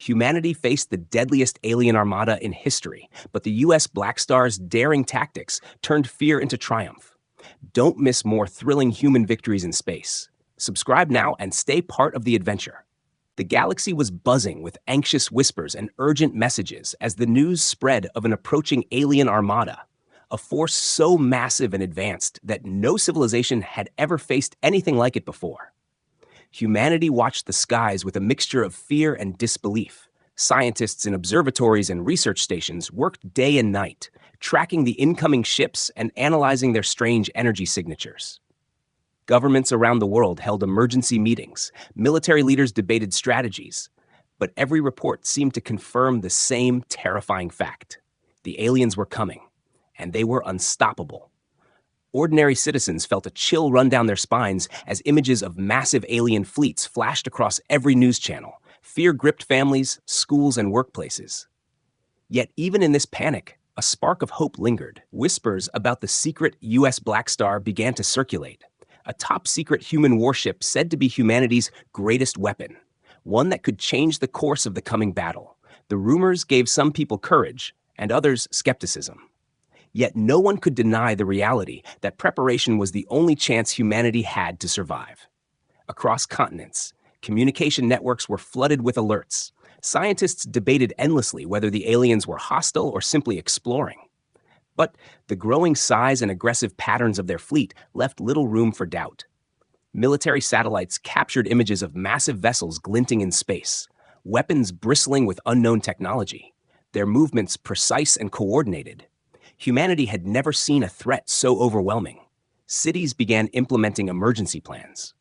Humanity faced the deadliest alien armada in history, but the US Blackstar's daring tactics turned fear into triumph. Don't miss more thrilling human victories in space. Subscribe now and stay part of the adventure. The galaxy was buzzing with anxious whispers and urgent messages as the news spread of an approaching alien armada, a force so massive and advanced that no civilization had ever faced anything like it before. Humanity watched the skies with a mixture of fear and disbelief. Scientists in observatories and research stations worked day and night, tracking the incoming ships and analyzing their strange energy signatures. Governments around the world held emergency meetings, military leaders debated strategies, but every report seemed to confirm the same terrifying fact. The aliens were coming, and they were unstoppable. Ordinary citizens felt a chill run down their spines as images of massive alien fleets flashed across every news channel. Fear gripped families, schools, and workplaces. Yet even in this panic, a spark of hope lingered. Whispers about the secret US Blackstar began to circulate, a top-secret human warship said to be humanity's greatest weapon, one that could change the course of the coming battle. The rumors gave some people courage, and others skepticism. Yet no one could deny the reality that preparation was the only chance humanity had to survive. Across continents, communication networks were flooded with alerts. Scientists debated endlessly whether the aliens were hostile or simply exploring. But the growing size and aggressive patterns of their fleet left little room for doubt. Military satellites captured images of massive vessels glinting in space, weapons bristling with unknown technology, their movements precise and coordinated. Humanity had never seen a threat so overwhelming. Cities began implementing emergency plans.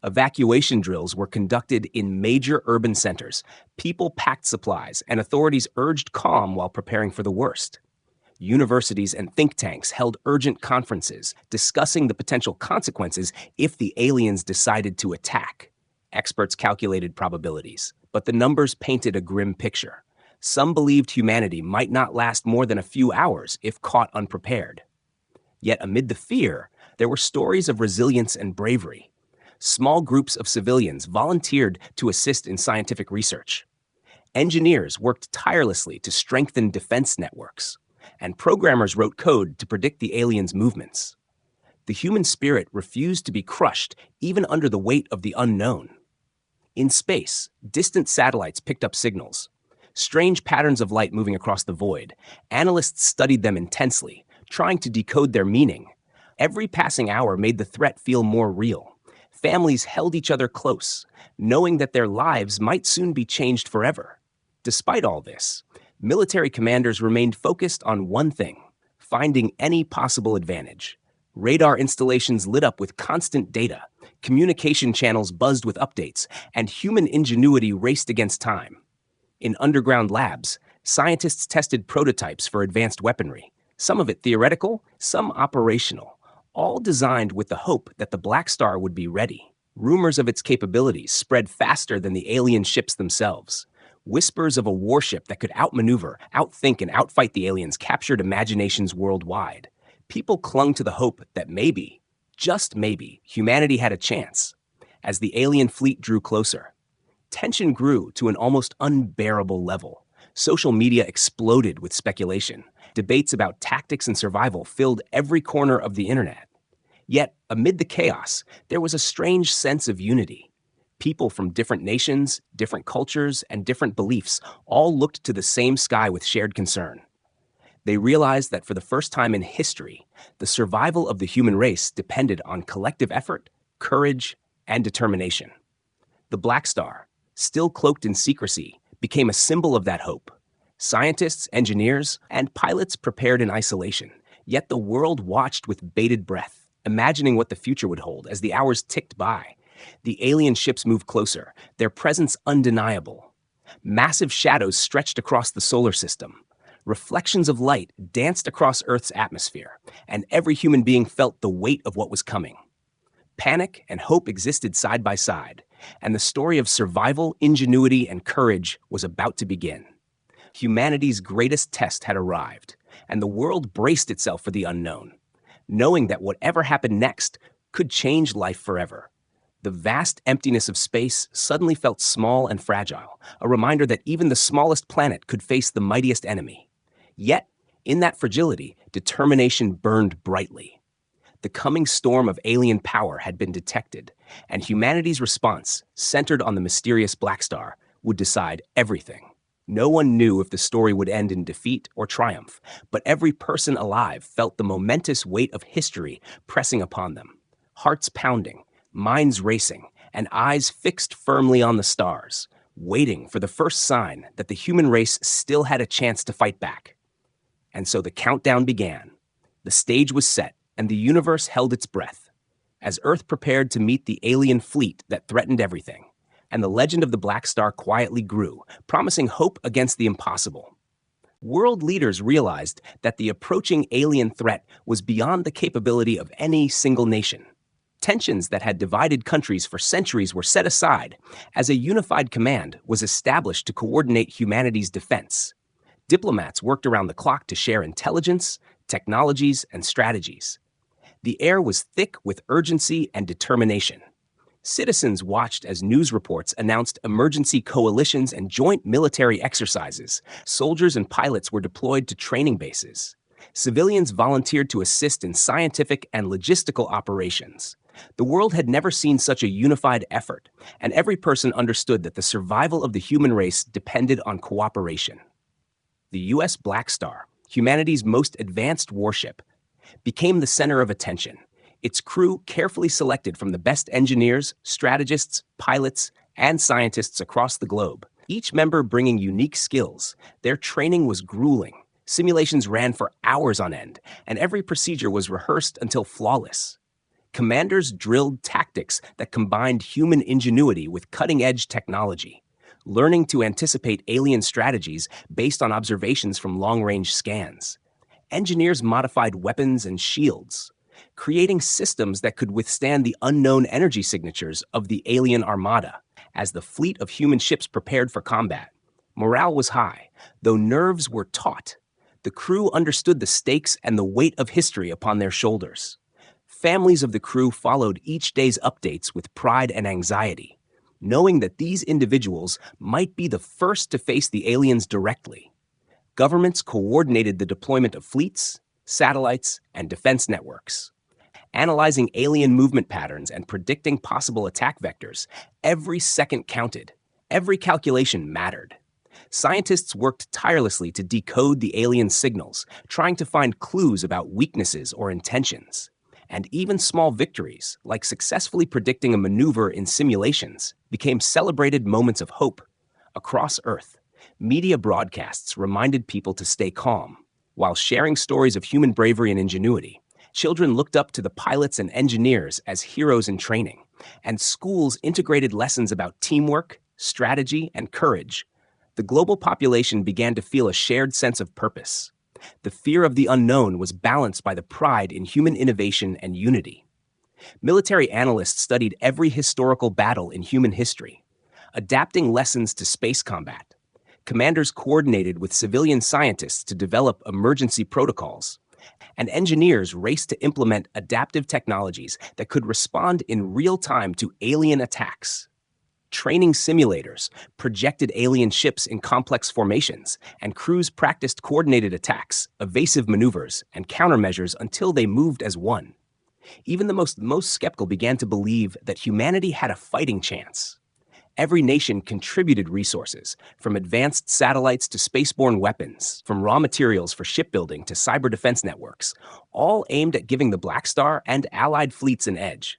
Evacuation drills were conducted in major urban centers. People packed supplies, and authorities urged calm while preparing for the worst. Universities and think tanks held urgent conferences discussing the potential consequences if the aliens decided to attack. Experts calculated probabilities, but the numbers painted a grim picture. Some believed humanity might not last more than a few hours if caught unprepared. Yet amid the fear, there were stories of resilience and bravery. Small groups of civilians volunteered to assist in scientific research. Engineers worked tirelessly to strengthen defense networks, and programmers wrote code to predict the aliens' movements. The human spirit refused to be crushed even under the weight of the unknown. In space, distant satellites picked up signals. Strange patterns of light moving across the void. Analysts studied them intensely, trying to decode their meaning. Every passing hour made the threat feel more real. Families held each other close, knowing that their lives might soon be changed forever. Despite all this, military commanders remained focused on one thing: finding any possible advantage. Radar installations lit up with constant data, communication channels buzzed with updates, and human ingenuity raced against time. In underground labs, scientists tested prototypes for advanced weaponry, some of it theoretical, some operational, all designed with the hope that the Blackstar would be ready. Rumors of its capabilities spread faster than the alien ships themselves. Whispers of a warship that could outmaneuver, outthink, and outfight the aliens captured imaginations worldwide. People clung to the hope that maybe, just maybe, humanity had a chance. As the alien fleet drew closer, tension grew to an almost unbearable level. Social media exploded with speculation. Debates about tactics and survival filled every corner of the internet. Yet, amid the chaos, there was a strange sense of unity. People from different nations, different cultures, and different beliefs all looked to the same sky with shared concern. They realized that for the first time in history, the survival of the human race depended on collective effort, courage, and determination. The Blackstar, still cloaked in secrecy, became a symbol of that hope. Scientists, engineers, and pilots prepared in isolation, yet the world watched with bated breath, imagining what the future would hold as the hours ticked by. The alien ships moved closer, their presence undeniable. Massive shadows stretched across the solar system. Reflections of light danced across Earth's atmosphere, and every human being felt the weight of what was coming. Panic and hope existed side by side, and the story of survival, ingenuity, and courage was about to begin. Humanity's greatest test had arrived, and the world braced itself for the unknown, knowing that whatever happened next could change life forever. The vast emptiness of space suddenly felt small and fragile, a reminder that even the smallest planet could face the mightiest enemy. Yet, in that fragility, determination burned brightly. The coming storm of alien power had been detected, and humanity's response, centered on the mysterious Black Star, would decide everything. No one knew if the story would end in defeat or triumph, but every person alive felt the momentous weight of history pressing upon them. Hearts pounding, minds racing, and eyes fixed firmly on the stars, waiting for the first sign that the human race still had a chance to fight back. And so the countdown began. The stage was set, and the universe held its breath, as Earth prepared to meet the alien fleet that threatened everything. And the legend of the Black Star quietly grew, promising hope against the impossible. World leaders realized that the approaching alien threat was beyond the capability of any single nation. Tensions that had divided countries for centuries were set aside, as a unified command was established to coordinate humanity's defense. Diplomats worked around the clock to share intelligence, technologies, and strategies. The air was thick with urgency and determination. Citizens watched as news reports announced emergency coalitions and joint military exercises. Soldiers and pilots were deployed to training bases. Civilians volunteered to assist in scientific and logistical operations. The world had never seen such a unified effort, and every person understood that the survival of the human race depended on cooperation. The US Black Star, humanity's most advanced warship, became the center of attention. Its crew carefully selected from the best engineers, strategists, pilots, and scientists across the globe, each member bringing unique skills. Their training was grueling. Simulations ran for hours on end, and every procedure was rehearsed until flawless. Commanders drilled tactics that combined human ingenuity with cutting-edge technology, learning to anticipate alien strategies based on observations from long-range scans. Engineers modified weapons and shields, creating systems that could withstand the unknown energy signatures of the alien armada. As the fleet of human ships prepared for combat, morale was high, though nerves were taut. The crew understood the stakes and the weight of history upon their shoulders. Families of the crew followed each day's updates with pride and anxiety, knowing that these individuals might be the first to face the aliens directly. Governments coordinated the deployment of fleets, satellites, and defense networks. Analyzing alien movement patterns and predicting possible attack vectors, every second counted. Every calculation mattered. Scientists worked tirelessly to decode the alien signals, trying to find clues about weaknesses or intentions. And even small victories, like successfully predicting a maneuver in simulations, became celebrated moments of hope. Across Earth, media broadcasts reminded people to stay calm. While sharing stories of human bravery and ingenuity, children looked up to the pilots and engineers as heroes in training, and schools integrated lessons about teamwork, strategy, and courage. The global population began to feel a shared sense of purpose. The fear of the unknown was balanced by the pride in human innovation and unity. Military analysts studied every historical battle in human history, adapting lessons to space combat. Commanders coordinated with civilian scientists to develop emergency protocols, and engineers raced to implement adaptive technologies that could respond in real time to alien attacks. Training simulators projected alien ships in complex formations, and crews practiced coordinated attacks, evasive maneuvers, and countermeasures until they moved as one. Even the most skeptical began to believe that humanity had a fighting chance. Every nation contributed resources, from advanced satellites to spaceborne weapons, from raw materials for shipbuilding to cyber defense networks, all aimed at giving the Black Star and allied fleets an edge.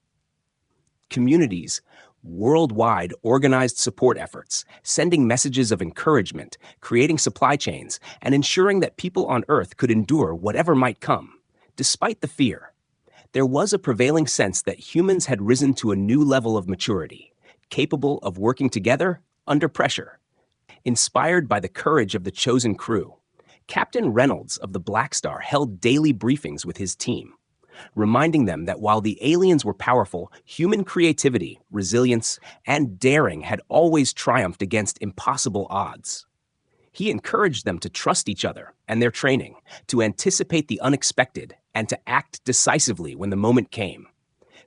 Communities worldwide organized support efforts, sending messages of encouragement, creating supply chains, and ensuring that people on Earth could endure whatever might come. Despite the fear, there was a prevailing sense that humans had risen to a new level of maturity, capable of working together under pressure. Inspired by the courage of the chosen crew, Captain Reynolds of the Black Star held daily briefings with his team, reminding them that while the aliens were powerful, human creativity, resilience, and daring had always triumphed against impossible odds. He encouraged them to trust each other and their training, to anticipate the unexpected, and to act decisively when the moment came.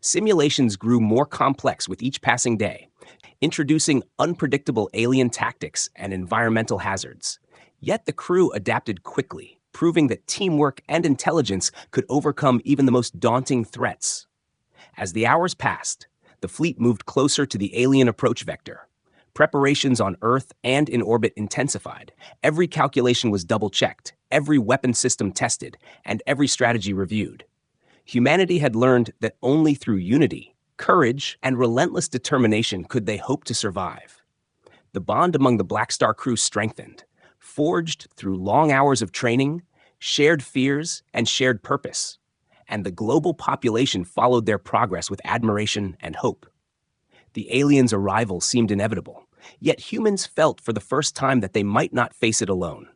Simulations grew more complex with each passing day, introducing unpredictable alien tactics and environmental hazards. Yet the crew adapted quickly, proving that teamwork and intelligence could overcome even the most daunting threats. As the hours passed, the fleet moved closer to the alien approach vector. Preparations on Earth and in orbit intensified. Every calculation was double-checked, every weapon system tested, and every strategy reviewed. Humanity had learned that only through unity, courage, and relentless determination could they hope to survive. The bond among the Blackstar crew strengthened, forged through long hours of training, shared fears, and shared purpose. And the global population followed their progress with admiration and hope. The aliens' arrival seemed inevitable, yet humans felt for the first time that they might not face it alone.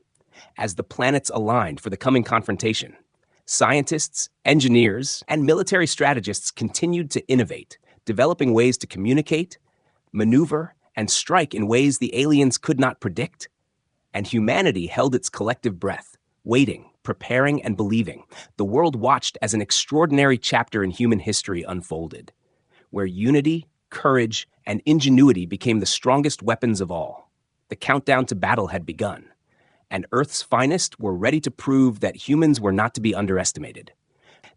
As the planets aligned for the coming confrontation, scientists, engineers, and military strategists continued to innovate, developing ways to communicate, maneuver, and strike in ways the aliens could not predict. And humanity held its collective breath, waiting, preparing, and believing. The world watched as an extraordinary chapter in human history unfolded, where unity, courage, and ingenuity became the strongest weapons of all. The countdown to battle had begun, and Earth's finest were ready to prove that humans were not to be underestimated.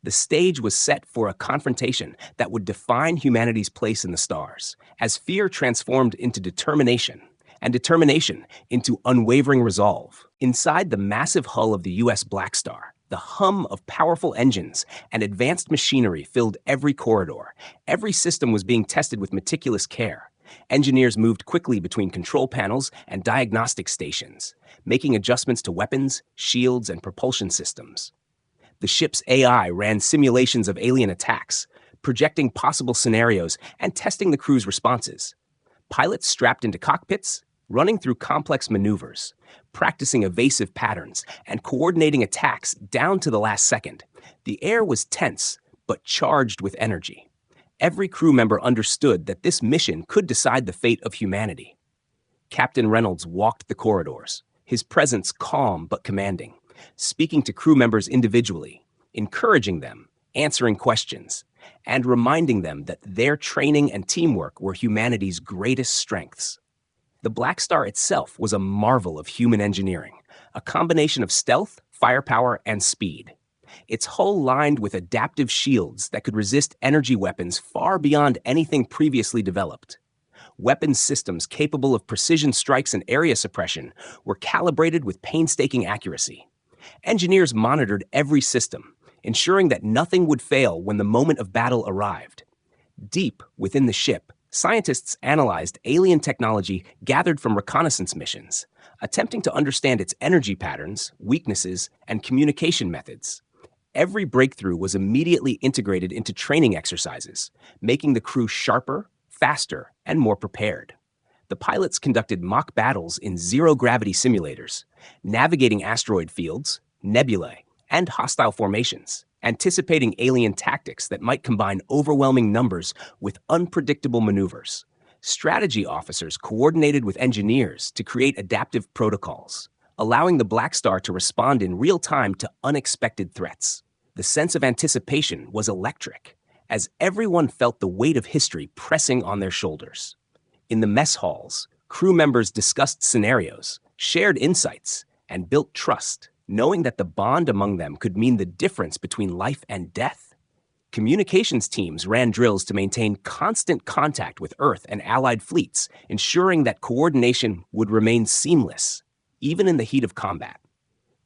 The stage was set for a confrontation that would define humanity's place in the stars, as fear transformed into determination, and determination into unwavering resolve. Inside the massive hull of the US Blackstar, the hum of powerful engines and advanced machinery filled every corridor. Every system was being tested with meticulous care. Engineers moved quickly between control panels and diagnostic stations, making adjustments to weapons, shields, and propulsion systems. The ship's AI ran simulations of alien attacks, projecting possible scenarios and testing the crew's responses. Pilots strapped into cockpits, running through complex maneuvers, practicing evasive patterns, and coordinating attacks down to the last second. The air was tense, but charged with energy. Every crew member understood that this mission could decide the fate of humanity. Captain Reynolds walked the corridors, his presence calm but commanding, speaking to crew members individually, encouraging them, answering questions, and reminding them that their training and teamwork were humanity's greatest strengths. The Blackstar itself was a marvel of human engineering, a combination of stealth, firepower, and speed. Its hull lined with adaptive shields that could resist energy weapons far beyond anything previously developed. Weapons systems capable of precision strikes and area suppression were calibrated with painstaking accuracy. Engineers monitored every system, ensuring that nothing would fail when the moment of battle arrived. Deep within the ship, scientists analyzed alien technology gathered from reconnaissance missions, attempting to understand its energy patterns, weaknesses, and communication methods. Every breakthrough was immediately integrated into training exercises, making the crew sharper, faster, and more prepared. The pilots conducted mock battles in zero-gravity simulators, navigating asteroid fields, nebulae, and hostile formations, anticipating alien tactics that might combine overwhelming numbers with unpredictable maneuvers. Strategy officers coordinated with engineers to create adaptive protocols, allowing the Blackstar to respond in real time to unexpected threats. The sense of anticipation was electric, as everyone felt the weight of history pressing on their shoulders. In the mess halls, crew members discussed scenarios, shared insights, and built trust, knowing that the bond among them could mean the difference between life and death. Communications teams ran drills to maintain constant contact with Earth and allied fleets, ensuring that coordination would remain seamless, even in the heat of combat.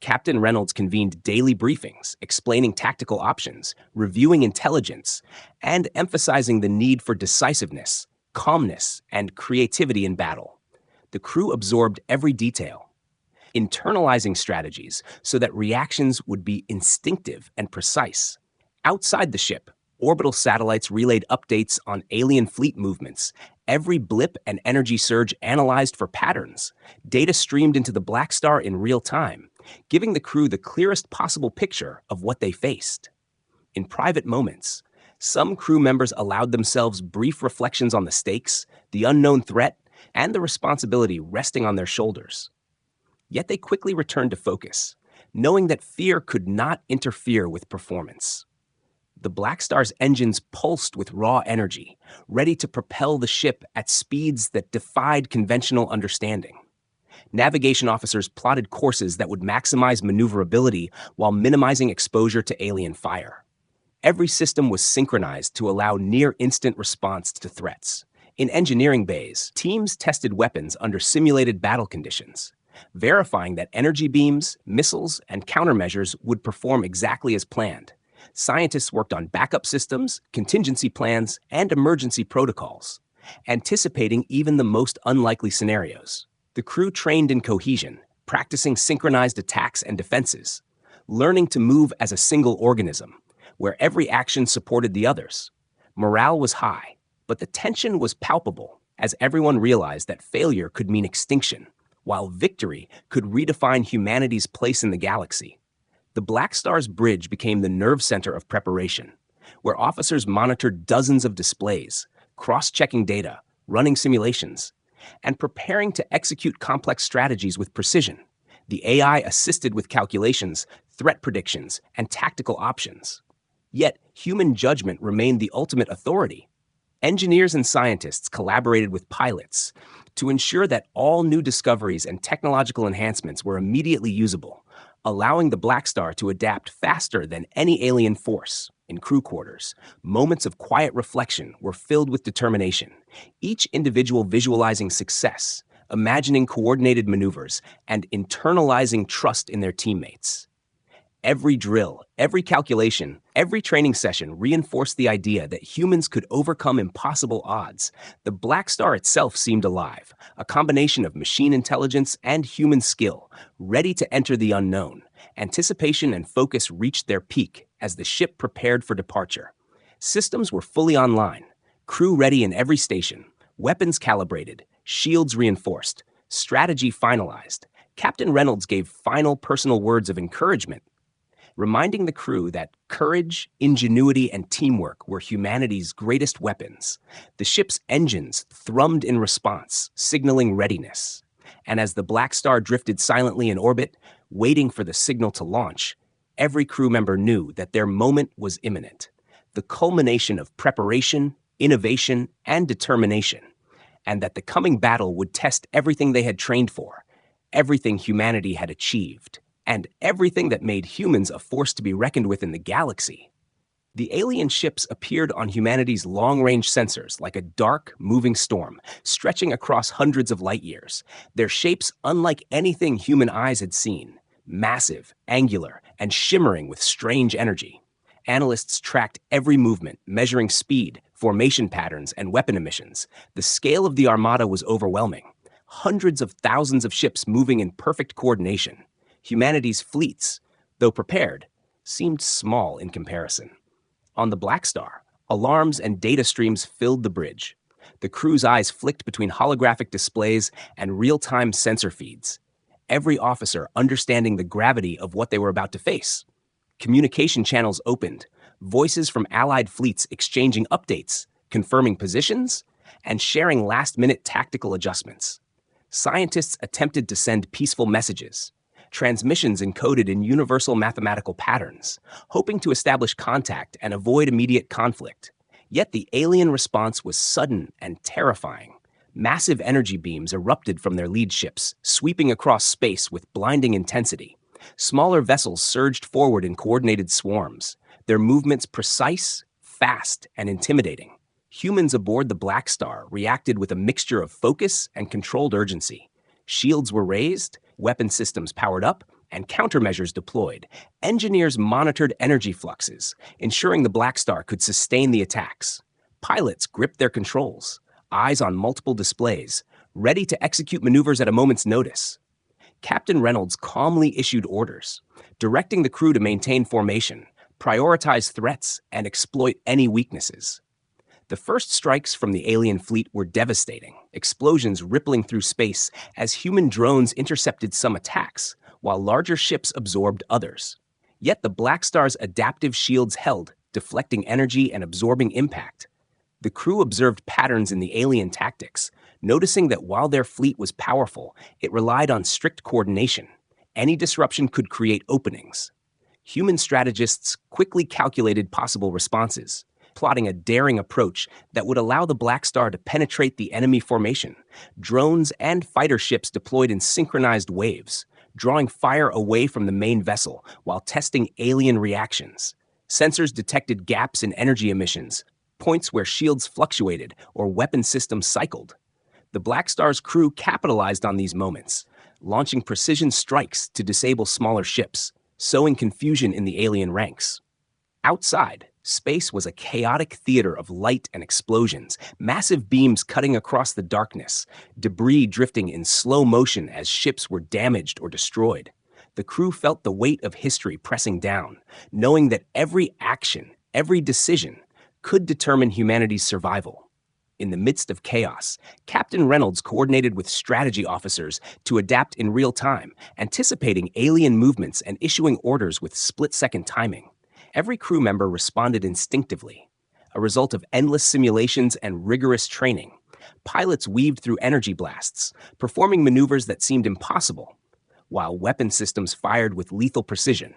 Captain Reynolds convened daily briefings, explaining tactical options, reviewing intelligence, and emphasizing the need for decisiveness, calmness, and creativity in battle. The crew absorbed every detail, internalizing strategies so that reactions would be instinctive and precise. Outside the ship, orbital satellites relayed updates on alien fleet movements, every blip and energy surge analyzed for patterns. Data streamed into the Blackstar in real time, giving the crew the clearest possible picture of what they faced. In private moments, some crew members allowed themselves brief reflections on the stakes, the unknown threat, and the responsibility resting on their shoulders. Yet they quickly returned to focus, knowing that fear could not interfere with performance. The Black Star's engines pulsed with raw energy, ready to propel the ship at speeds that defied conventional understanding. Navigation officers plotted courses that would maximize maneuverability while minimizing exposure to alien fire. Every system was synchronized to allow near-instant response to threats. In engineering bays, teams tested weapons under simulated battle conditions, verifying that energy beams, missiles, and countermeasures would perform exactly as planned. Scientists worked on backup systems, contingency plans, and emergency protocols, anticipating even the most unlikely scenarios. The crew trained in cohesion, practicing synchronized attacks and defenses, learning to move as a single organism, where every action supported the others. Morale was high, but the tension was palpable as everyone realized that failure could mean extinction, while victory could redefine humanity's place in the galaxy. The Black Star's bridge became the nerve center of preparation, where officers monitored dozens of displays, cross-checking data, running simulations, and preparing to execute complex strategies with precision. The AI assisted with calculations, threat predictions, and tactical options. Yet, human judgment remained the ultimate authority. Engineers and scientists collaborated with pilots to ensure that all new discoveries and technological enhancements were immediately usable, allowing the Black Star to adapt faster than any alien force. In crew quarters, moments of quiet reflection were filled with determination, each individual visualizing success, imagining coordinated maneuvers, and internalizing trust in their teammates. Every drill, every calculation, every training session reinforced the idea that humans could overcome impossible odds. The Black Star itself seemed alive, a combination of machine intelligence and human skill, ready to enter the unknown. Anticipation and focus reached their peak as the ship prepared for departure. Systems were fully online, crew ready in every station, weapons calibrated, shields reinforced, strategy finalized. Captain Reynolds gave final personal words of encouragement, reminding the crew that courage, ingenuity, and teamwork were humanity's greatest weapons. The ship's engines thrummed in response, signaling readiness. And as the Black Star drifted silently in orbit, waiting for the signal to launch, every crew member knew that their moment was imminent, the culmination of preparation, innovation, and determination, and that the coming battle would test everything they had trained for, everything humanity had achieved, and everything that made humans a force to be reckoned with in the galaxy. The alien ships appeared on humanity's long-range sensors like a dark, moving storm, stretching across hundreds of light years, their shapes unlike anything human eyes had seen, massive, angular, and shimmering with strange energy. Analysts tracked every movement, measuring speed, formation patterns, and weapon emissions. The scale of the armada was overwhelming. Hundreds of thousands of ships moving in perfect coordination. Humanity's fleets, though prepared, seemed small in comparison. On the Black Star, alarms and data streams filled the bridge. The crew's eyes flicked between holographic displays and real-time sensor feeds, every officer understanding the gravity of what they were about to face. Communication channels opened, voices from allied fleets exchanging updates, confirming positions, and sharing last-minute tactical adjustments. Scientists attempted to send peaceful messages, transmissions encoded in universal mathematical patterns, hoping to establish contact and avoid immediate conflict. Yet the alien response was sudden and terrifying. Massive energy beams erupted from their lead ships, sweeping across space with blinding intensity. Smaller vessels surged forward in coordinated swarms, their movements precise, fast, and intimidating. Humans aboard the Black Star reacted with a mixture of focus and controlled urgency. Shields were raised, weapon systems powered up, and countermeasures deployed. Engineers monitored energy fluxes, ensuring the Black Star could sustain the attacks. Pilots gripped their controls, eyes on multiple displays, ready to execute maneuvers at a moment's notice. Captain Reynolds calmly issued orders, directing the crew to maintain formation, prioritize threats, and exploit any weaknesses. The first strikes from the alien fleet were devastating, explosions rippling through space as human drones intercepted some attacks, while larger ships absorbed others. Yet the Black Star's adaptive shields held, deflecting energy and absorbing impact. The crew observed patterns in the alien tactics, noticing that while their fleet was powerful, it relied on strict coordination. Any disruption could create openings. Human strategists quickly calculated possible responses, plotting a daring approach that would allow the Black Star to penetrate the enemy formation. Drones and fighter ships deployed in synchronized waves, drawing fire away from the main vessel while testing alien reactions. Sensors detected gaps in energy emissions, points where shields fluctuated or weapon systems cycled. The Black Star's crew capitalized on these moments, launching precision strikes to disable smaller ships, sowing confusion in the alien ranks. Outside, space was a chaotic theater of light and explosions, massive beams cutting across the darkness, debris drifting in slow motion as ships were damaged or destroyed. The crew felt the weight of history pressing down, knowing that every action, every decision, could determine humanity's survival. In the midst of chaos, Captain Reynolds coordinated with strategy officers to adapt in real time, anticipating alien movements and issuing orders with split-second timing. Every crew member responded instinctively, a result of endless simulations and rigorous training. Pilots weaved through energy blasts, performing maneuvers that seemed impossible, while weapon systems fired with lethal precision.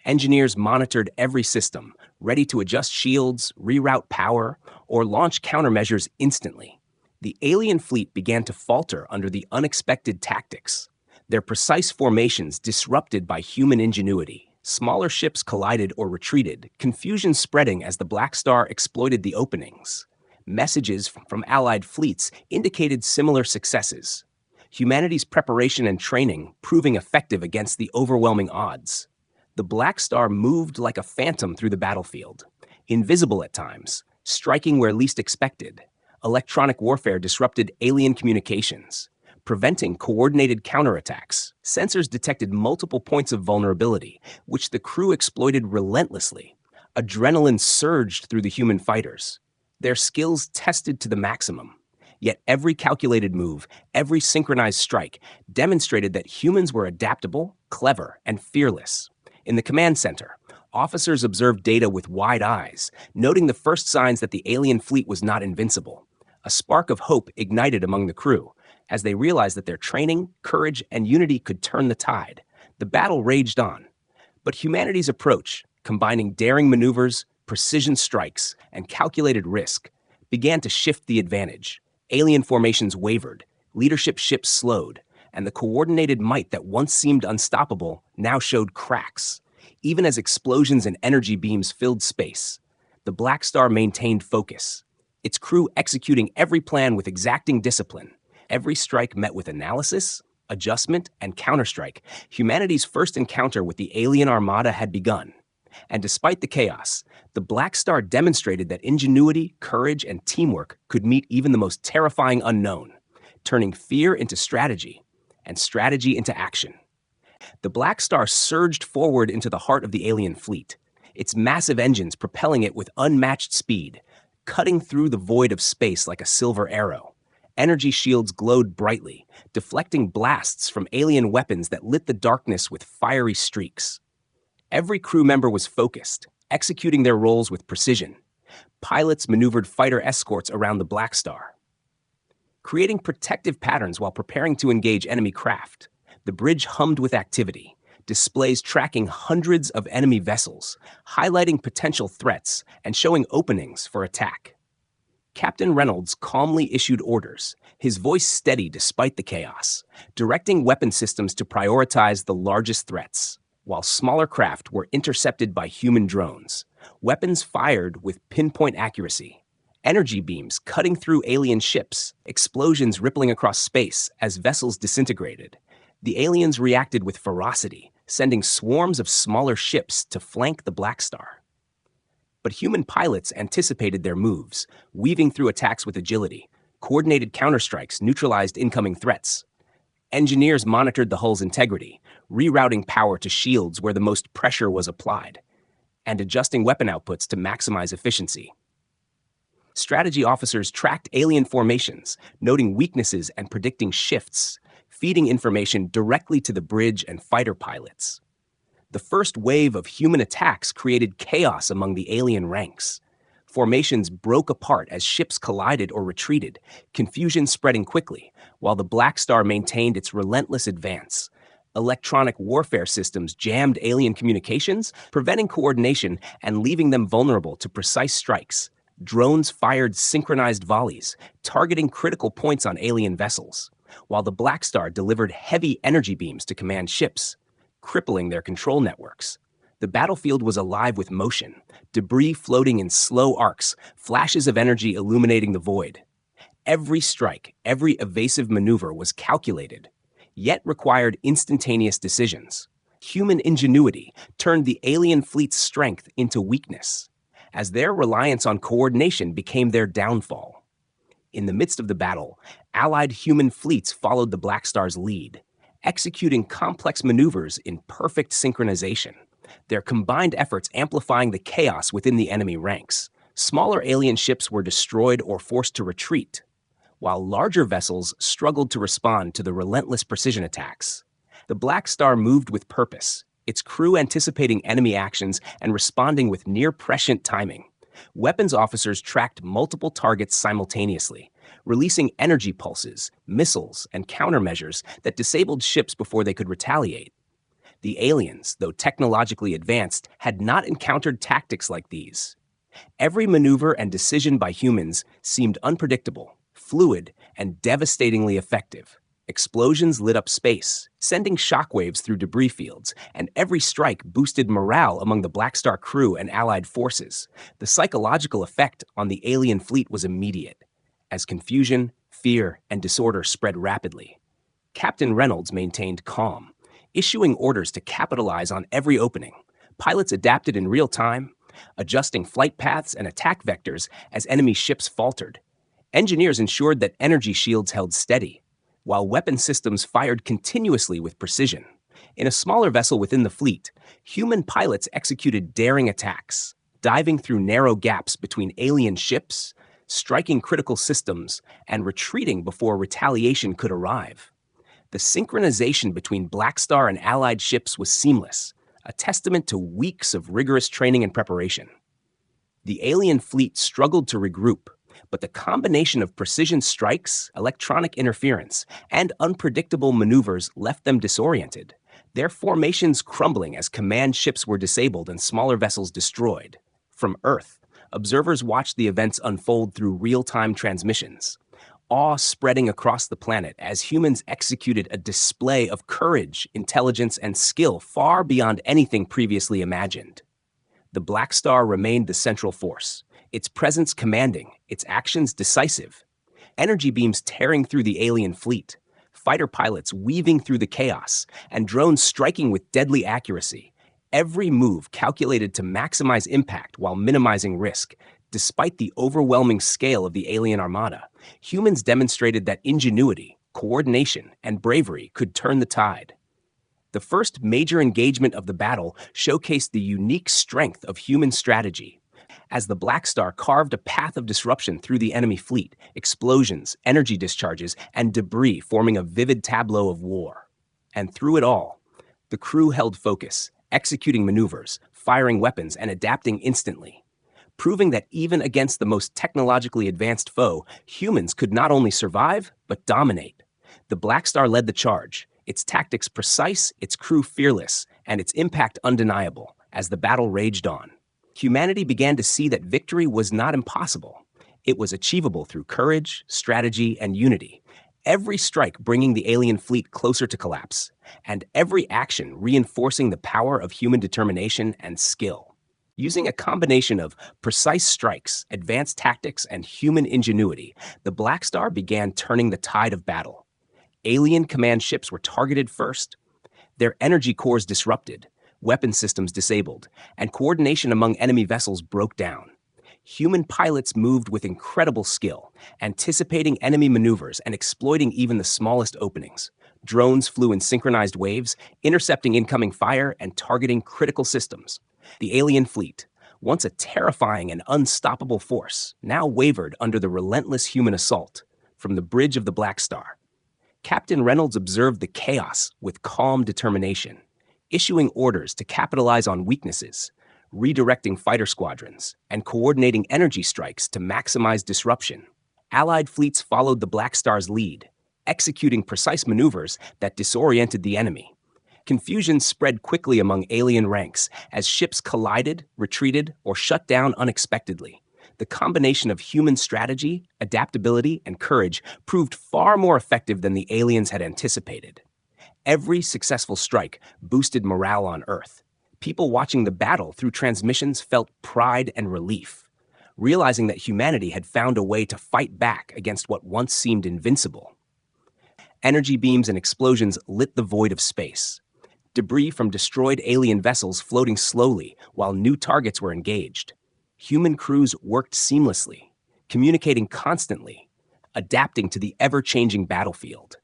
Engineers monitored every system, ready to adjust shields, reroute power, or launch countermeasures instantly. The alien fleet began to falter under the unexpected tactics, their precise formations disrupted by human ingenuity. Smaller ships collided or retreated, confusion spreading as the Black Star exploited the openings. Messages from Allied fleets indicated similar successes, humanity's preparation and training proving effective against the overwhelming odds. The Black Star moved like a phantom through the battlefield, invisible at times, striking where least expected. Electronic warfare disrupted alien communications, preventing coordinated counterattacks. Sensors detected multiple points of vulnerability, which the crew exploited relentlessly. Adrenaline surged through the human fighters, their skills tested to the maximum. Yet every calculated move, every synchronized strike, demonstrated that humans were adaptable, clever, and fearless. In the command center, officers observed data with wide eyes, noting the first signs that the alien fleet was not invincible. A spark of hope ignited among the crew, as they realized that their training, courage, and unity could turn the tide. The battle raged on. But humanity's approach, combining daring maneuvers, precision strikes, and calculated risk, began to shift the advantage. Alien formations wavered, leadership ships slowed, and the coordinated might that once seemed unstoppable now showed cracks. Even as explosions and energy beams filled space, the Black Star maintained focus, its crew executing every plan with exacting discipline. Every strike met with analysis, adjustment, and counterstrike. Humanity's first encounter with the alien armada had begun. And despite the chaos, the Black Star demonstrated that ingenuity, courage, and teamwork could meet even the most terrifying unknown, turning fear into strategy and strategy into action. The Black Star surged forward into the heart of the alien fleet, its massive engines propelling it with unmatched speed, cutting through the void of space like a silver arrow. Energy shields glowed brightly, deflecting blasts from alien weapons that lit the darkness with fiery streaks. Every crew member was focused, executing their roles with precision. Pilots maneuvered fighter escorts around the Black Star, creating protective patterns while preparing to engage enemy craft. The bridge hummed with activity, displays tracking hundreds of enemy vessels, highlighting potential threats and showing openings for attack. Captain Reynolds calmly issued orders, his voice steady despite the chaos, directing weapon systems to prioritize the largest threats. While smaller craft were intercepted by human drones, weapons fired with pinpoint accuracy, energy beams cutting through alien ships, explosions rippling across space as vessels disintegrated. The aliens reacted with ferocity, sending swarms of smaller ships to flank the Black Star. But human pilots anticipated their moves, weaving through attacks with agility. Coordinated counterstrikes neutralized incoming threats. Engineers monitored the hull's integrity, rerouting power to shields where the most pressure was applied, and adjusting weapon outputs to maximize efficiency. Strategy officers tracked alien formations, noting weaknesses and predicting shifts, feeding information directly to the bridge and fighter pilots. The first wave of human attacks created chaos among the alien ranks. Formations broke apart as ships collided or retreated, confusion spreading quickly, while the Black Star maintained its relentless advance. Electronic warfare systems jammed alien communications, preventing coordination and leaving them vulnerable to precise strikes. Drones fired synchronized volleys, targeting critical points on alien vessels, while the Blackstar delivered heavy energy beams to command ships, crippling their control networks. The battlefield was alive with motion, debris floating in slow arcs, flashes of energy illuminating the void. Every strike, every evasive maneuver was calculated, yet required instantaneous decisions. Human ingenuity turned the alien fleet's strength into weakness, as their reliance on coordination became their downfall. In the midst of the battle, Allied human fleets followed the Blackstar's lead, executing complex maneuvers in perfect synchronization, their combined efforts amplifying the chaos within the enemy ranks. Smaller alien ships were destroyed or forced to retreat, while larger vessels struggled to respond to the relentless precision attacks. The Blackstar moved with purpose, its crew anticipating enemy actions and responding with near-prescient timing. Weapons officers tracked multiple targets simultaneously, releasing energy pulses, missiles, and countermeasures that disabled ships before they could retaliate. The aliens, though technologically advanced, had not encountered tactics like these. Every maneuver and decision by humans seemed unpredictable, fluid, and devastatingly effective. Explosions lit up space, sending shockwaves through debris fields, and every strike boosted morale among the Blackstar crew and Allied forces. The psychological effect on the alien fleet was immediate, as confusion, fear, and disorder spread rapidly. Captain Reynolds maintained calm, issuing orders to capitalize on every opening. Pilots adapted in real time, adjusting flight paths and attack vectors as enemy ships faltered. Engineers ensured that energy shields held steady, while weapon systems fired continuously with precision. In a smaller vessel within the fleet, human pilots executed daring attacks, diving through narrow gaps between alien ships, striking critical systems, and retreating before retaliation could arrive. The synchronization between Blackstar and Allied ships was seamless, a testament to weeks of rigorous training and preparation. The alien fleet struggled to regroup, but the combination of precision strikes, electronic interference, and unpredictable maneuvers left them disoriented, their formations crumbling as command ships were disabled and smaller vessels destroyed. From Earth, observers watched the events unfold through real-time transmissions, awe spreading across the planet as humans executed a display of courage, intelligence, and skill far beyond anything previously imagined. The Blackstar remained the central force, its presence commanding, its actions decisive. Energy beams tearing through the alien fleet, fighter pilots weaving through the chaos, and drones striking with deadly accuracy. Every move calculated to maximize impact while minimizing risk. Despite the overwhelming scale of the alien armada, humans demonstrated that ingenuity, coordination, and bravery could turn the tide. The first major engagement of the battle showcased the unique strength of human strategy. As the Blackstar carved a path of disruption through the enemy fleet, explosions, energy discharges, and debris forming a vivid tableau of war. And through it all, the crew held focus, executing maneuvers, firing weapons, and adapting instantly, proving that even against the most technologically advanced foe, humans could not only survive, but dominate. The Blackstar led the charge, its tactics precise, its crew fearless, and its impact undeniable as the battle raged on. Humanity began to see that victory was not impossible. It was achievable through courage, strategy, and unity, every strike bringing the alien fleet closer to collapse, and every action reinforcing the power of human determination and skill. Using a combination of precise strikes, advanced tactics, and human ingenuity, the Blackstar began turning the tide of battle. Alien command ships were targeted first, their energy cores disrupted, weapon systems disabled, and coordination among enemy vessels broke down. Human pilots moved with incredible skill, anticipating enemy maneuvers and exploiting even the smallest openings. Drones flew in synchronized waves, intercepting incoming fire and targeting critical systems. The alien fleet, once a terrifying and unstoppable force, now wavered under the relentless human assault. From the bridge of the Blackstar, Captain Reynolds observed the chaos with calm determination, issuing orders to capitalize on weaknesses, redirecting fighter squadrons, and coordinating energy strikes to maximize disruption. Allied fleets followed the Blackstar's lead, executing precise maneuvers that disoriented the enemy. Confusion spread quickly among alien ranks as ships collided, retreated, or shut down unexpectedly. The combination of human strategy, adaptability, and courage proved far more effective than the aliens had anticipated. Every successful strike boosted morale on Earth. People watching the battle through transmissions felt pride and relief, realizing that humanity had found a way to fight back against what once seemed invincible. Energy beams and explosions lit the void of space. Debris from destroyed alien vessels floating slowly while new targets were engaged. Human crews worked seamlessly, communicating constantly, adapting to the ever-changing battlefield.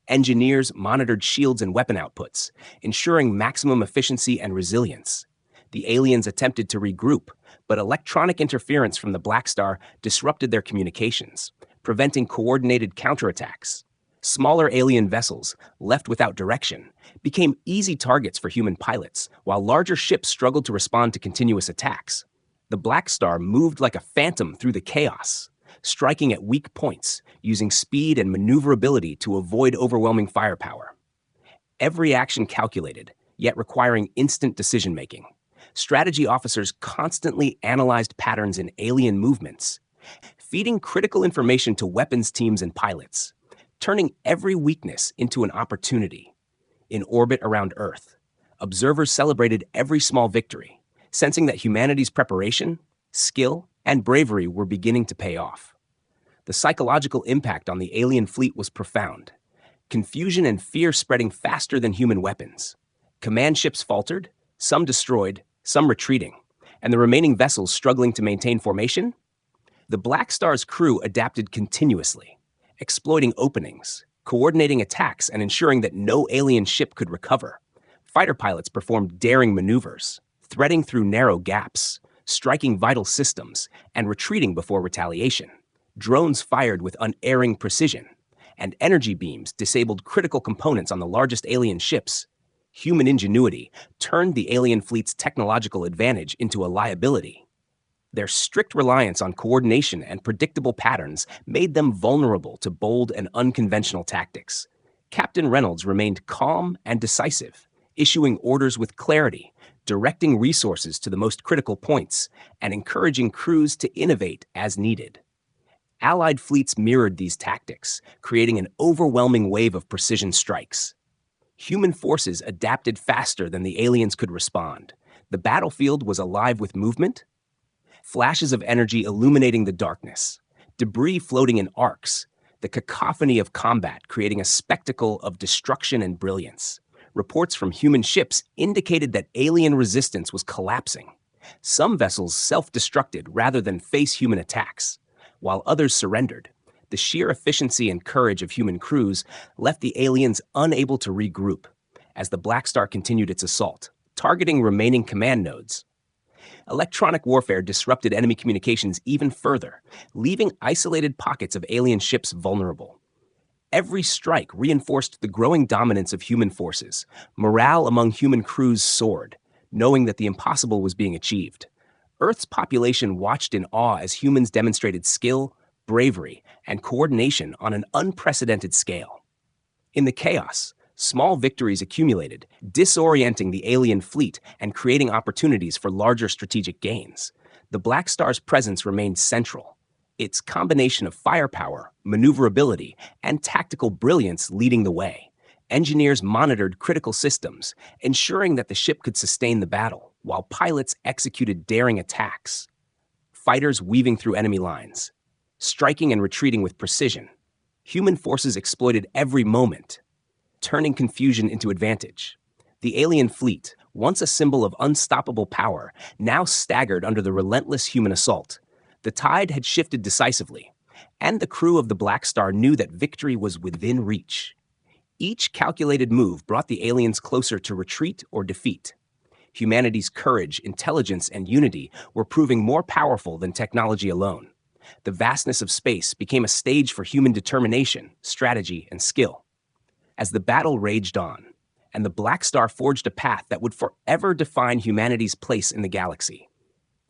Engineers monitored shields and weapon outputs, ensuring maximum efficiency and resilience. The aliens attempted to regroup, but electronic interference from the Blackstar disrupted their communications, preventing coordinated counterattacks. Smaller alien vessels, left without direction, became easy targets for human pilots, while larger ships struggled to respond to continuous attacks. The Blackstar moved like a phantom through the chaos, striking at weak points, using speed and maneuverability to avoid overwhelming firepower. Every action calculated, yet requiring instant decision-making. Strategy officers constantly analyzed patterns in alien movements, feeding critical information to weapons teams and pilots, turning every weakness into an opportunity. In orbit around Earth, observers celebrated every small victory, sensing that humanity's preparation, skill, and bravery were beginning to pay off. The psychological impact on the alien fleet was profound. Confusion and fear spreading faster than human weapons. Command ships faltered, some destroyed, some retreating, and the remaining vessels struggling to maintain formation. The Blackstar's crew adapted continuously, exploiting openings, coordinating attacks, and ensuring that no alien ship could recover. Fighter pilots performed daring maneuvers, threading through narrow gaps, striking vital systems, and retreating before retaliation. Drones fired with unerring precision, and energy beams disabled critical components on the largest alien ships. Human ingenuity turned the alien fleet's technological advantage into a liability. Their strict reliance on coordination and predictable patterns made them vulnerable to bold and unconventional tactics. Captain Reynolds remained calm and decisive, issuing orders with clarity, directing resources to the most critical points, and encouraging crews to innovate as needed. Allied fleets mirrored these tactics, creating an overwhelming wave of precision strikes. Human forces adapted faster than the aliens could respond. The battlefield was alive with movement, flashes of energy illuminating the darkness, debris floating in arcs, the cacophony of combat creating a spectacle of destruction and brilliance. Reports from human ships indicated that alien resistance was collapsing. Some vessels self-destructed rather than face human attacks, while others surrendered. The sheer efficiency and courage of human crews left the aliens unable to regroup as the Blackstar continued its assault, targeting remaining command nodes. Electronic warfare disrupted enemy communications even further, leaving isolated pockets of alien ships vulnerable. Every strike reinforced the growing dominance of human forces. Morale among human crews soared, knowing that the impossible was being achieved. Earth's population watched in awe as humans demonstrated skill, bravery, and coordination on an unprecedented scale. In the chaos, small victories accumulated, disorienting the alien fleet and creating opportunities for larger strategic gains. The Blackstar's presence remained central, its combination of firepower, maneuverability, and tactical brilliance leading the way. Engineers monitored critical systems, ensuring that the ship could sustain the battle, while pilots executed daring attacks. Fighters weaving through enemy lines, striking and retreating with precision. Human forces exploited every moment, turning confusion into advantage. The alien fleet, once a symbol of unstoppable power, now staggered under the relentless human assault. The tide had shifted decisively, and the crew of the Blackstar knew that victory was within reach. Each calculated move brought the aliens closer to retreat or defeat. Humanity's courage, intelligence, and unity were proving more powerful than technology alone. The vastness of space became a stage for human determination, strategy, and skill. As the battle raged on, and the Blackstar forged a path that would forever define humanity's place in the galaxy.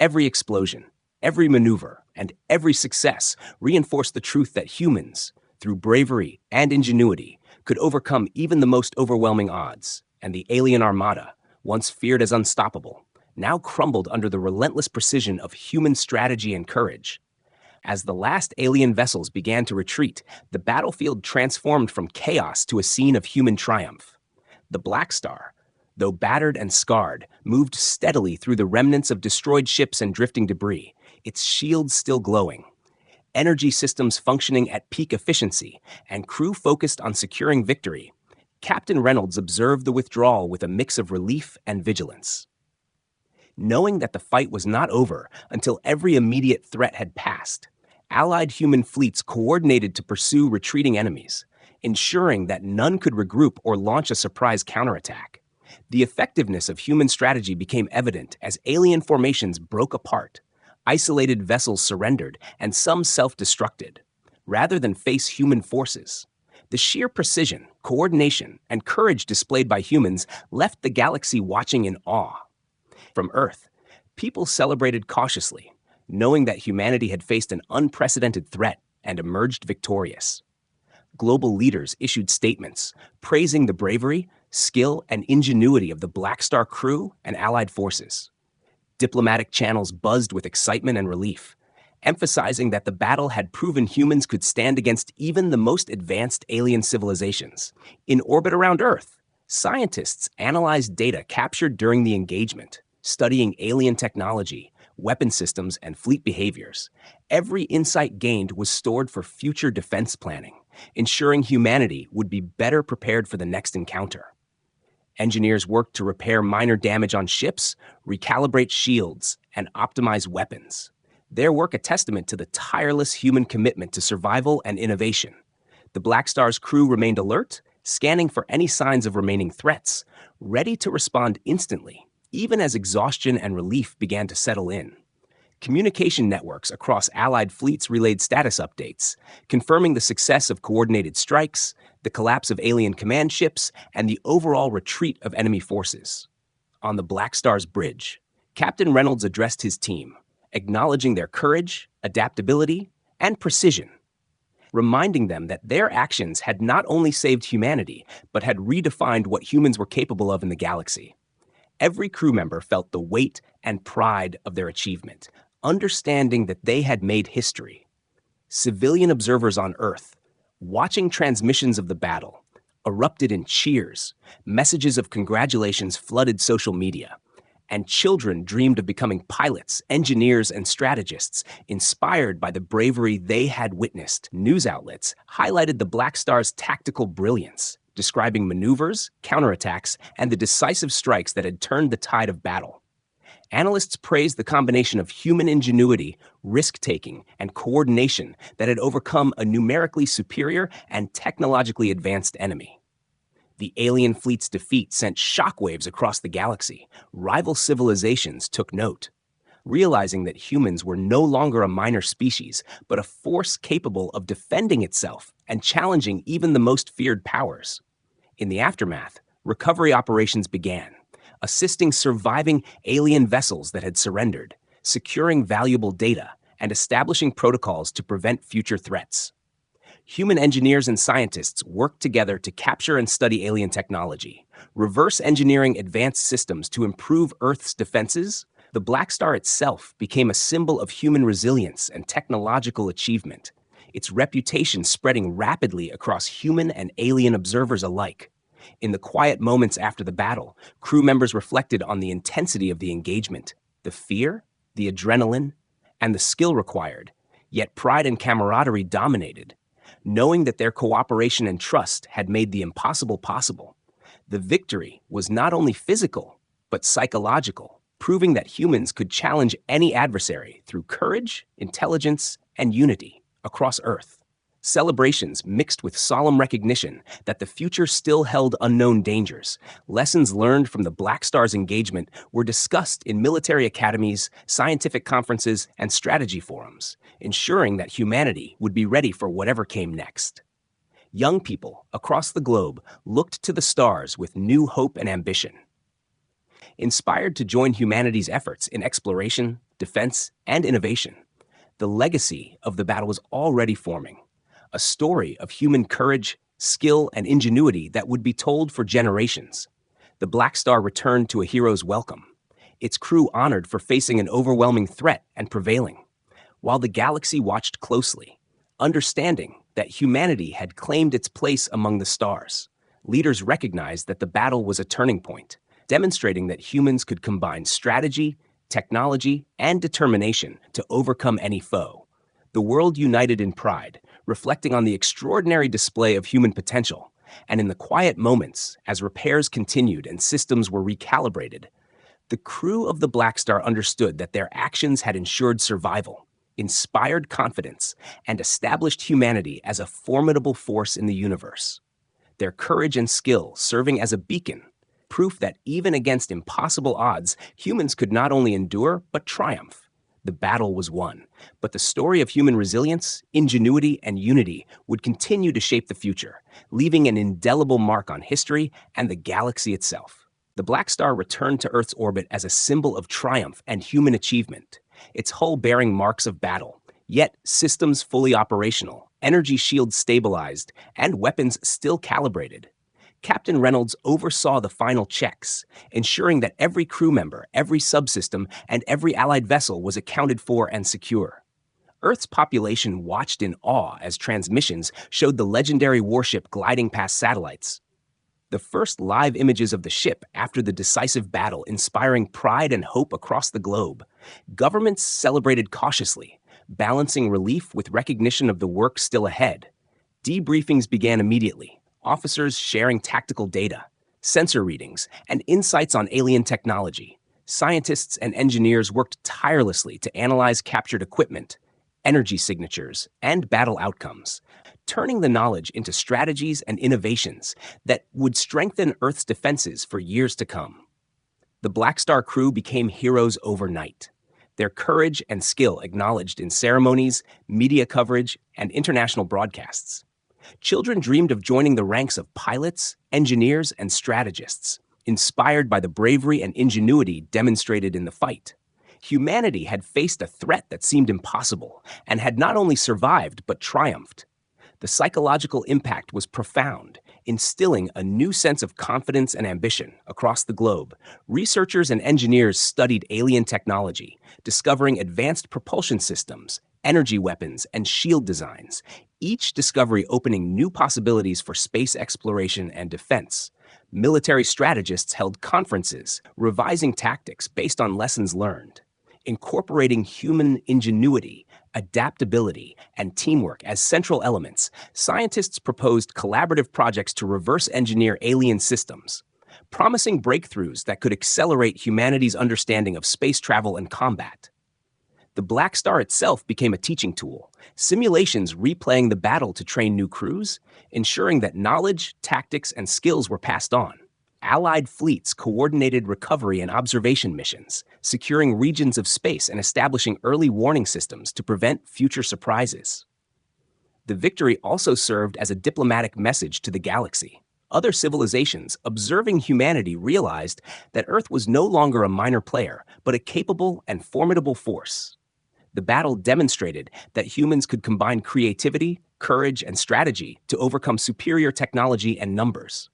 Every explosion, every maneuver, and every success reinforced the truth that humans, through bravery and ingenuity, could overcome even the most overwhelming odds and the alien armada, once feared as unstoppable, now crumbled under the relentless precision of human strategy and courage. As the last alien vessels began to retreat, the battlefield transformed from chaos to a scene of human triumph. The Black Star, though battered and scarred, moved steadily through the remnants of destroyed ships and drifting debris, its shields still glowing. Energy systems functioning at peak efficiency, and crew focused on securing victory, Captain Reynolds observed the withdrawal with a mix of relief and vigilance. Knowing that the fight was not over until every immediate threat had passed, Allied human fleets coordinated to pursue retreating enemies, ensuring that none could regroup or launch a surprise counterattack. The effectiveness of human strategy became evident as alien formations broke apart, isolated vessels surrendered, and some self-destructed, rather than face human forces. The sheer precision, coordination, and courage displayed by humans left the galaxy watching in awe. From Earth, people celebrated cautiously, knowing that humanity had faced an unprecedented threat and emerged victorious. Global leaders issued statements praising the bravery, skill, and ingenuity of the Black Star crew and Allied forces. Diplomatic channels buzzed with excitement and relief, emphasizing that the battle had proven humans could stand against even the most advanced alien civilizations. In orbit around Earth, scientists analyzed data captured during the engagement, studying alien technology, weapon systems, and fleet behaviors. Every insight gained was stored for future defense planning, ensuring humanity would be better prepared for the next encounter. Engineers worked to repair minor damage on ships, recalibrate shields, and optimize weapons. Their work a testament to the tireless human commitment to survival and innovation. The Black Star's crew remained alert, scanning for any signs of remaining threats, ready to respond instantly, even as exhaustion and relief began to settle in. Communication networks across Allied fleets relayed status updates, confirming the success of coordinated strikes, the collapse of alien command ships, and the overall retreat of enemy forces. On the Black Star's bridge, Captain Reynolds addressed his team, acknowledging their courage, adaptability, and precision, reminding them that their actions had not only saved humanity, but had redefined what humans were capable of in the galaxy. Every crew member felt the weight and pride of their achievement, understanding that they had made history. Civilian observers on Earth, watching transmissions of the battle, erupted in cheers, messages of congratulations flooded social media, and children dreamed of becoming pilots, engineers, and strategists, inspired by the bravery they had witnessed. News outlets highlighted the Black Star's tactical brilliance, describing maneuvers, counterattacks, and the decisive strikes that had turned the tide of battle. Analysts praised the combination of human ingenuity, risk-taking, and coordination that had overcome a numerically superior and technologically advanced enemy. The alien fleet's defeat sent shockwaves across the galaxy. Rival civilizations took note, realizing that humans were no longer a minor species, but a force capable of defending itself and challenging even the most feared powers. In the aftermath, recovery operations began, assisting surviving alien vessels that had surrendered, securing valuable data, and establishing protocols to prevent future threats. Human engineers and scientists worked together to capture and study alien technology, reverse engineering advanced systems to improve Earth's defenses. The Black Star itself became a symbol of human resilience and technological achievement, its reputation spreading rapidly across human and alien observers alike. In the quiet moments after the battle, crew members reflected on the intensity of the engagement, the fear, the adrenaline, and the skill required, yet pride and camaraderie dominated. Knowing that their cooperation and trust had made the impossible possible, the victory was not only physical, but psychological, proving that humans could challenge any adversary through courage, intelligence, and unity across Earth. Celebrations mixed with solemn recognition that the future still held unknown dangers. Lessons learned from the Black Star's engagement were discussed in military academies, scientific conferences, and strategy forums, ensuring that humanity would be ready for whatever came next. Young people across the globe looked to the stars with new hope and ambition. Inspired to join humanity's efforts in exploration, defense, and innovation, the legacy of the battle was already forming. A story of human courage, skill, and ingenuity that would be told for generations. The Black Star returned to a hero's welcome, its crew honored for facing an overwhelming threat and prevailing, while the galaxy watched closely, understanding that humanity had claimed its place among the stars. Leaders recognized that the battle was a turning point, demonstrating that humans could combine strategy, technology, and determination to overcome any foe. The world united in pride, reflecting on the extraordinary display of human potential. And in the quiet moments, as repairs continued and systems were recalibrated, the crew of the Black Star understood that their actions had ensured survival, inspired confidence, and established humanity as a formidable force in the universe. Their courage and skill serving as a beacon, proof that even against impossible odds, humans could not only endure, but triumph. The battle was won, but the story of human resilience, ingenuity, and unity would continue to shape the future, leaving an indelible mark on history and the galaxy itself. The Black Star returned to Earth's orbit as a symbol of triumph and human achievement, its hull bearing marks of battle, yet systems fully operational, energy shields stabilized, and weapons still calibrated. Captain Reynolds oversaw the final checks, ensuring that every crew member, every subsystem, and every allied vessel was accounted for and secure. Earth's population watched in awe as transmissions showed the legendary warship gliding past satellites. The first live images of the ship after the decisive battle inspiring pride and hope across the globe. Governments celebrated cautiously, balancing relief with recognition of the work still ahead. Debriefings began immediately, officers sharing tactical data, sensor readings, and insights on alien technology. Scientists and engineers worked tirelessly to analyze captured equipment, energy signatures, and battle outcomes, turning the knowledge into strategies and innovations that would strengthen Earth's defenses for years to come. The Black Star crew became heroes overnight, their courage and skill acknowledged in ceremonies, media coverage, and international broadcasts. Children dreamed of joining the ranks of pilots, engineers, and strategists, inspired by the bravery and ingenuity demonstrated in the fight. Humanity had faced a threat that seemed impossible and had not only survived but triumphed. The psychological impact was profound, instilling a new sense of confidence and ambition across the globe. Researchers and engineers studied alien technology, discovering advanced propulsion systems, energy weapons, and shield designs, each discovery opening new possibilities for space exploration and defense. Military strategists held conferences, revising tactics based on lessons learned, incorporating human ingenuity, adaptability, and teamwork as central elements. Scientists proposed collaborative projects to reverse engineer alien systems, promising breakthroughs that could accelerate humanity's understanding of space travel and combat. The Black Star itself became a teaching tool, simulations replaying the battle to train new crews, ensuring that knowledge, tactics, and skills were passed on. Allied fleets coordinated recovery and observation missions, securing regions of space and establishing early warning systems to prevent future surprises. The victory also served as a diplomatic message to the galaxy. Other civilizations, observing humanity, realized that Earth was no longer a minor player, but a capable and formidable force. The battle demonstrated that humans could combine creativity, courage, and strategy to overcome superior technology and numbers.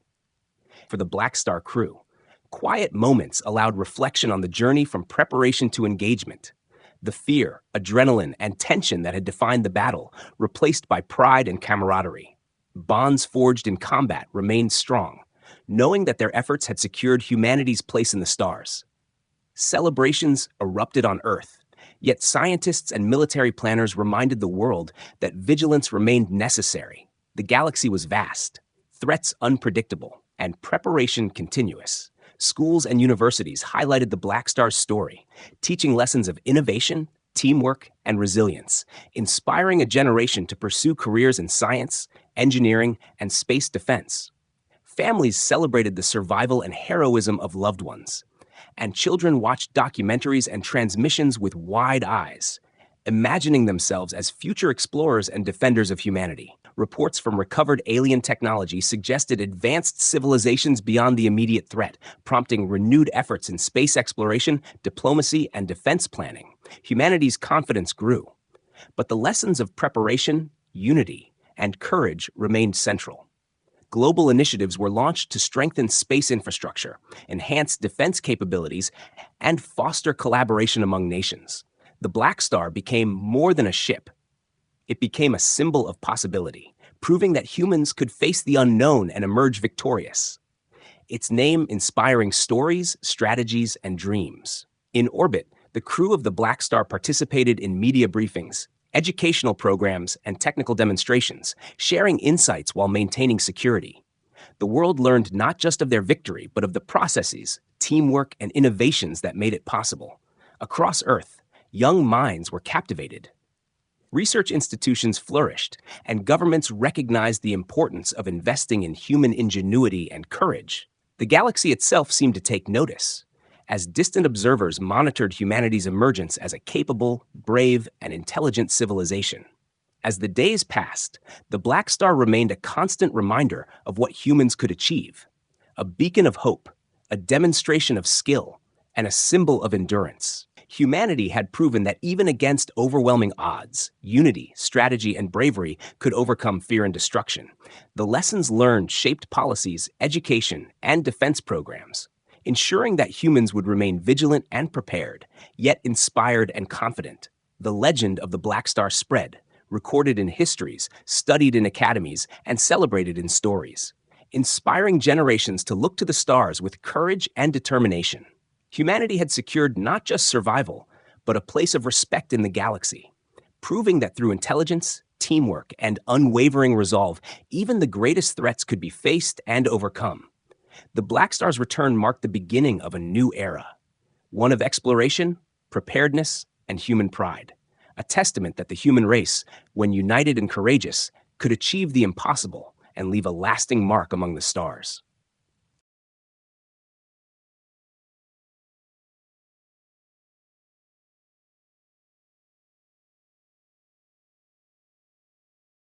For the Black Star crew, quiet moments allowed reflection on the journey from preparation to engagement. The fear, adrenaline, and tension that had defined the battle, replaced by pride and camaraderie. Bonds forged in combat remained strong, knowing that their efforts had secured humanity's place in the stars. Celebrations erupted on Earth, yet scientists and military planners reminded the world that vigilance remained necessary. The galaxy was vast, threats unpredictable, and preparation continuous. Schools and universities highlighted the Black Star's story, teaching lessons of innovation, teamwork, and resilience, inspiring a generation to pursue careers in science, engineering, and space defense. Families celebrated the survival and heroism of loved ones, and children watched documentaries and transmissions with wide eyes, imagining themselves as future explorers and defenders of humanity. Reports from recovered alien technology suggested advanced civilizations beyond the immediate threat, prompting renewed efforts in space exploration, diplomacy, and defense planning. Humanity's confidence grew, but the lessons of preparation, unity, and courage remained central. global initiatives were launched to strengthen space infrastructure, enhance defense capabilities, and foster collaboration among nations. The Black Star became more than a ship. It became a symbol of possibility, proving that humans could face the unknown and emerge victorious. Its name inspiring stories, strategies, and dreams. In orbit, the crew of the Black Star participated in media briefings, educational programs, and technical demonstrations, sharing insights while maintaining security. The world learned not just of their victory, but of the processes, teamwork, and innovations that made it possible. Across Earth, young minds were captivated. Research institutions flourished, and governments recognized the importance of investing in human ingenuity and courage. The galaxy itself seemed to take notice, as distant observers monitored humanity's emergence as a capable, brave, and intelligent civilization. As the days passed, the Black Star remained a constant reminder of what humans could achieve, a beacon of hope, a demonstration of skill, and a symbol of endurance. Humanity had proven that even against overwhelming odds, unity, strategy, and bravery could overcome fear and destruction. The lessons learned shaped policies, education, and defense programs, ensuring that humans would remain vigilant and prepared, yet inspired and confident. The legend of the Black Star spread, recorded in histories, studied in academies, and celebrated in stories, inspiring generations to look to the stars with courage and determination. Humanity had secured not just survival, but a place of respect in the galaxy, proving that through intelligence, teamwork, and unwavering resolve, even the greatest threats could be faced and overcome. The Black Star's return marked the beginning of a new era, one of exploration, preparedness, and human pride, a testament that the human race, when united and courageous, could achieve the impossible and leave a lasting mark among the stars.